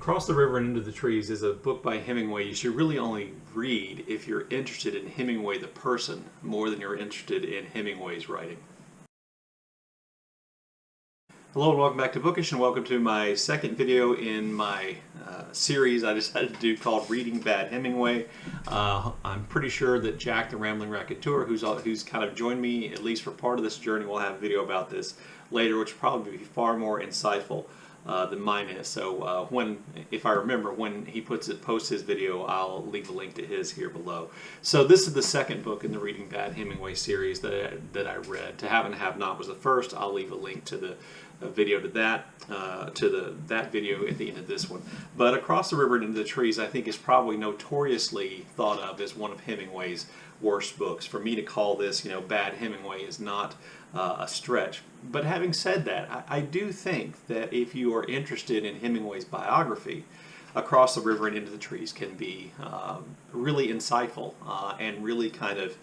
Across the River and Into the Trees is a book by Hemingway you should really only read if you're interested in Hemingway the person more than you're interested in Hemingway's writing. Hello and welcome back to Bookish, and welcome to my second video in my series I decided to do called Reading Bad Hemingway. I'm pretty sure that Jack the Rambling Raconteur, who's kind of joined me at least for part of this journey, will have a video about this later, which will probably be far more insightful than mine is. So if I remember, when he posts his video, I'll leave a link to his here below. So this is the second book in the Reading Bad Hemingway series that I read. To Have and Have Not was the first. I'll leave a link to the video to that video at the end of this one. But Across the River and Into the Trees, I think, is probably notoriously thought of as one of Hemingway's worst books. For me to call this, bad Hemingway is not a stretch. But having said that, I do think that if you are interested in Hemingway's biography, Across the River and Into the Trees can be really insightful and really kind of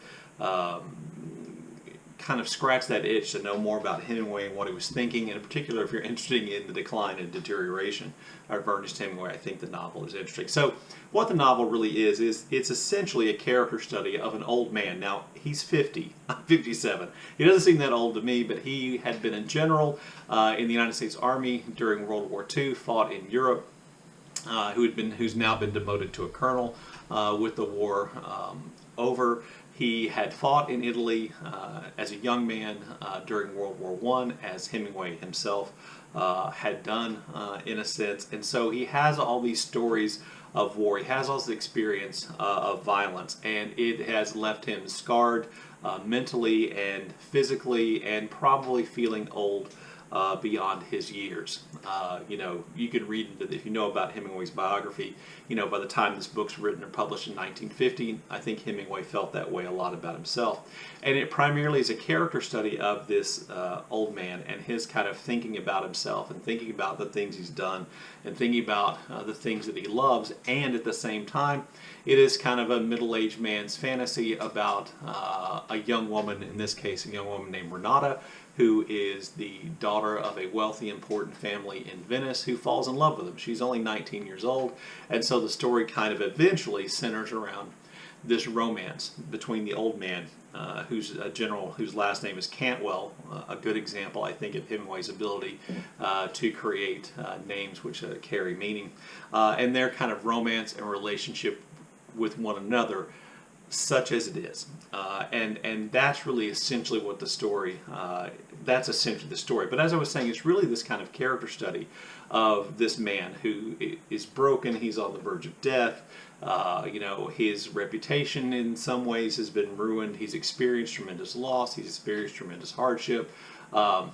scratch that itch to know more about Hemingway and what he was thinking, and in particular if you're interested in the decline and deterioration of Ernest Hemingway. I think the novel is interesting. So what the novel really is it's essentially a character study of an old man. Now, he's 50, I'm 57. He doesn't seem that old to me, but he had been a general in the United States Army during World War II, fought in Europe, who's now been demoted to a colonel with the war over. He had fought in Italy as a young man during World War I, as Hemingway himself had done in a sense. And so he has all these stories of war. He has all this experience of violence, and it has left him scarred mentally and physically, and probably feeling old beyond his years. You could read into if you know about Hemingway's biography, by the time this book's written or published in 1950, I think Hemingway felt that way a lot about himself. And it primarily is a character study of this old man and his kind of thinking about himself and thinking about the things he's done and thinking about the things that he loves. And at the same time, it is kind of a middle-aged man's fantasy about a young woman, in this case a young woman named Renata, who is the daughter of a wealthy, important family in Venice, who falls in love with him. She's only 19 years old, and so the story kind of eventually centers around this romance between the old man, who's a general whose last name is Cantwell, a good example, I think, of Hemingway's ability to create names which carry meaning, and their kind of romance and relationship with one another, such as it is. And that's really essentially what the story, that's essentially the story. But as I was saying, it's really this kind of character study of this man who is broken. He's on the verge of death. His reputation in some ways has been ruined. He's experienced tremendous loss. He's experienced tremendous hardship. When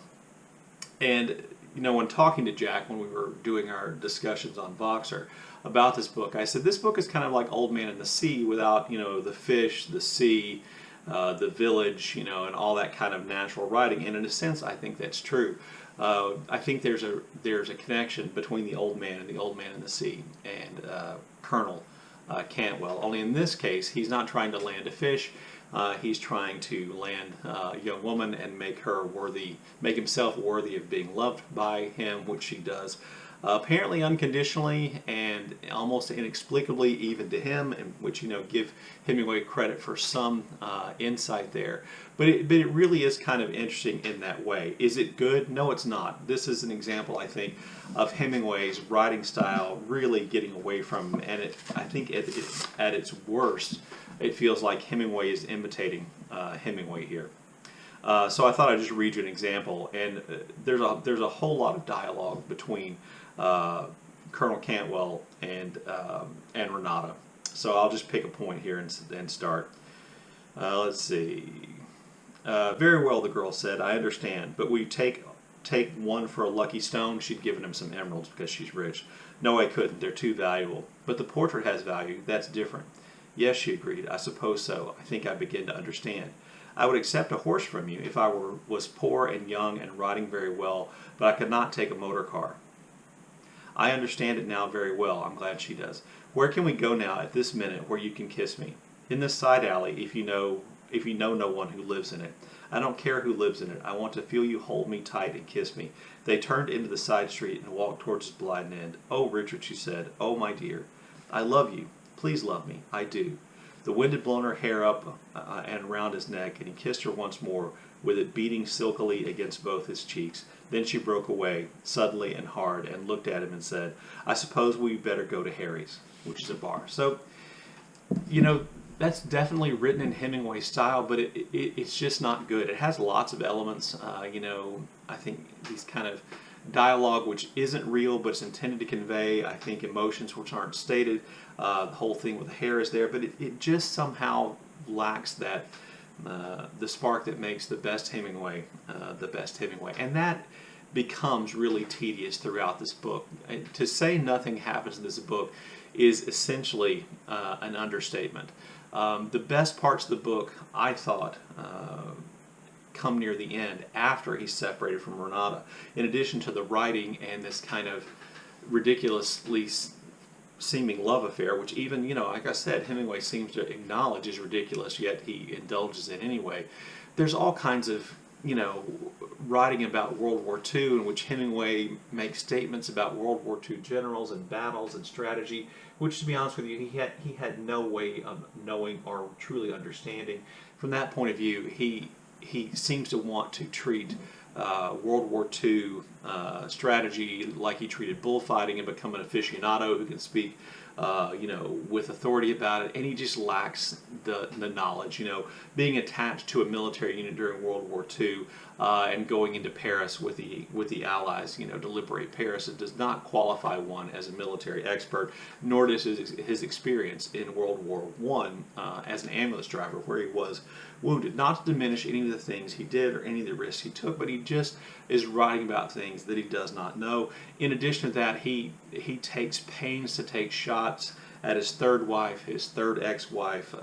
talking to Jack, when we were doing our discussions on Voxer about this book, I said this book is kind of like Old Man and the Sea without, the fish, the sea, the village, and all that kind of natural writing. And in a sense, I think that's true. I think there's a connection between the old man and the old man and the sea and Colonel Cantwell. Only in this case, he's not trying to land a fish. He's trying to land a young woman and make himself worthy of being loved by him, which she does. Apparently unconditionally and almost inexplicably even to him, and which, give Hemingway credit for some insight there. But it really is kind of interesting in that way. Is it good? No, it's not. This is an example, I think, of Hemingway's writing style really getting away from, and I think at its worst, it feels like Hemingway is imitating Hemingway here. So I thought I'd just read you an example, and there's a whole lot of dialogue between Colonel Cantwell and Renata. So I'll just pick a point here and start. Let's see. Very well, the girl said. I understand, but we take one for a lucky stone. She'd given him some emeralds because she's rich. No, I couldn't. They're too valuable. But the portrait has value. That's different. Yes, she agreed. I suppose so. I think I begin to understand. I would accept a horse from you if I was poor and young and riding very well, but I could not take a motor car. I understand it now very well. I'm glad she does. Where can we go now at this minute where you can kiss me? In this side alley, if you know if you know no one who lives in it. I don't care who lives in it. I want to feel you hold me tight and kiss me. They turned into the side street and walked towards its blind end. Oh, Richard, she said. Oh, my dear. I love you. Please love me. I do. The wind had blown her hair up and round his neck, and he kissed her once more, with it beating silkily against both his cheeks. Then she broke away, suddenly and hard, and looked at him and said, I suppose we'd better go to Harry's, which is a bar. So, you know, that's definitely written in Hemingway style, but it's just not good. It has lots of elements. You know, I think these kind of dialogue which isn't real, but it's intended to convey, I think, emotions which aren't stated. The whole thing with the hair is there, but it just somehow lacks that the spark that makes the best Hemingway the best Hemingway. And that becomes really tedious throughout this book. And to say nothing happens in this book is essentially an understatement. The best parts of the book, I thought, come near the end after he's separated from Renata. In addition to the writing and this kind of ridiculously seeming love affair, which even, you know, like I said, Hemingway seems to acknowledge is ridiculous, yet he indulges in anyway. There's all kinds of, you know, writing about World War II in which Hemingway makes statements about World War II generals and battles and strategy, which, to be honest with you, he had no way of knowing or truly understanding. From that point of view, he seems to want to treat World War II strategy like he treated bullfighting and become an aficionado who can speak, you know, with authority about it, and he just lacks the knowledge. You know, being attached to a military unit during World War II and going into Paris with the Allies, you know, to liberate Paris, it does not qualify one as a military expert, nor does his experience in World War I as an ambulance driver, where he was wounded. Not to diminish any of the things he did or any of the risks he took, but he just is writing about things that he does not know. In addition to that, he takes pains to take shots at his third wife, his third ex-wife,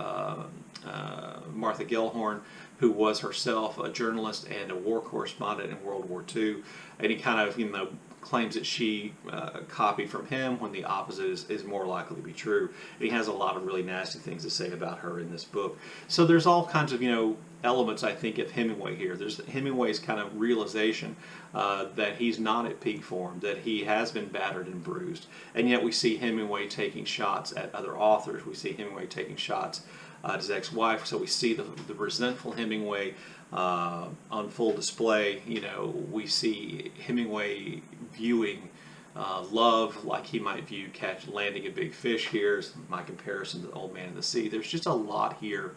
Martha Gellhorn, who was herself a journalist and a war correspondent in World War II, and he kind of, you know, claims that she copied from him when the opposite is more likely to be true. And he has a lot of really nasty things to say about her in this book. So there's all kinds of, you know, elements, I think, of Hemingway here. There's Hemingway's kind of realization that he's not at peak form, that he has been battered and bruised, and yet we see Hemingway taking shots at other authors. We see Hemingway taking shots at his ex-wife, so we see the resentful Hemingway on full display. You know, we see Hemingway viewing love like he might view landing a big fish. Here's my comparison to the Old Man in the Sea. There's just a lot here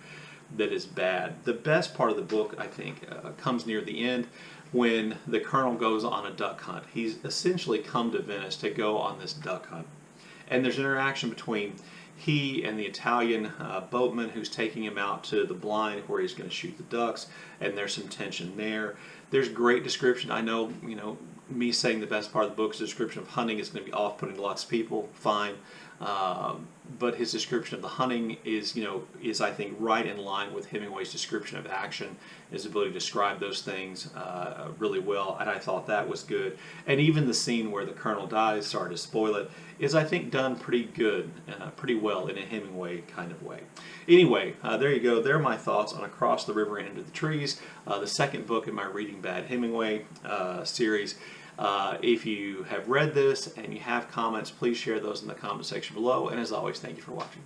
that is bad. The best part of the book, I think, comes near the end when the Colonel goes on a duck hunt. He's essentially come to Venice to go on this duck hunt. And there's an interaction between he and the Italian boatman who's taking him out to the blind where he's going to shoot the ducks, and there's some tension there. There's great description. I know, you know, me saying the best part of the book is a description of hunting is going to be off-putting to lots of people, fine. But his description of the hunting is, you know, I think right in line with Hemingway's description of action, his ability to describe those things really well, and I thought that was good. And even the scene where the Colonel dies, sorry to spoil it, is, I think, done pretty good, pretty well in a Hemingway kind of way. Anyway, there you go. There are my thoughts on Across the River and Into the Trees, the second book in my Reading Bad Hemingway series. If you have read this and you have comments, please share those in the comment section below. And as always, thank you for watching.